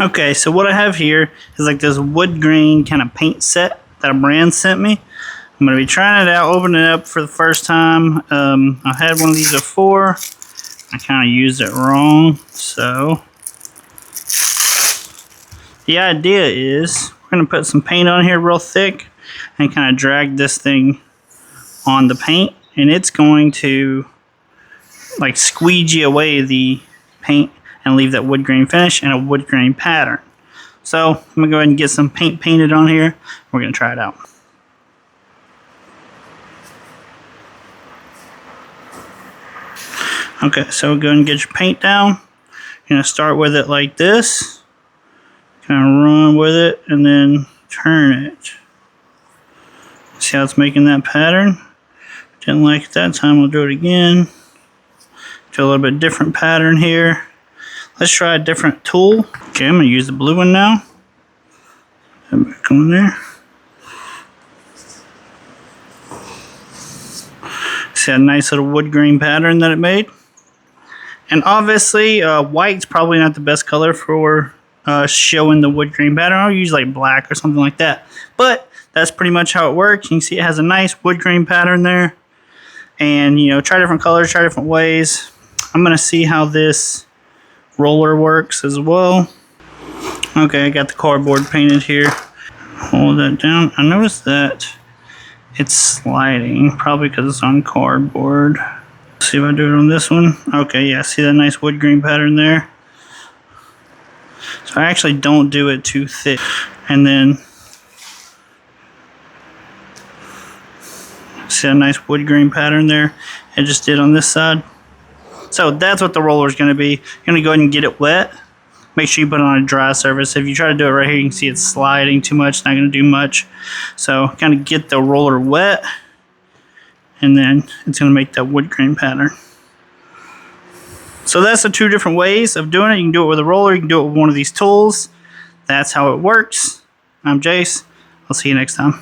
Okay, so what I have here is like this wood grain kind of paint set that a brand sent me. I'm going to be trying it out, opening it up for the first time. I've had one of these before. I kind of used it wrong. So the idea is we're going to put some paint on here real thick and kind of drag this thing on the paint. And it's going to like squeegee away the paint and leave that wood grain finish and a wood grain pattern. So I'm going to go ahead and get some paint painted on here. We're going to try it out. Okay, so go ahead and get your paint down. You're going to start with it like this. Kind of run with it and then turn it. See how it's making that pattern? Didn't like it that time, we'll do it again. Do a little bit different pattern here. Let's try a different tool. Okay, I'm going to use the blue one now. Put it back on there. See that nice little wood grain pattern that it made? And obviously, white's probably not the best color for showing the wood grain pattern. I'll use like black or something like that. But that's pretty much how it works. You can see it has a nice wood grain pattern there. And, you know, try different colors, try different ways. I'm going to see how this roller works as well. Okay, I got the cardboard painted here. Hold that down. I noticed that it's sliding, probably because it's on cardboard. Let's see if I do it on this one. Okay, yeah, see that nice wood grain pattern there? So I actually don't do it too thick. And then, see that nice wood grain pattern there? I just did on this side. So that's what the roller is going to be. You're going to go ahead and get it wet. Make sure you put it on a dry surface. If you try to do it right here, you can see it's sliding too much. It's not going to do much. So kind of get the roller wet. And then it's going to make that wood grain pattern. So that's the two different ways of doing it. You can do it with a roller. You can do it with one of these tools. That's how it works. I'm Jace. I'll see you next time.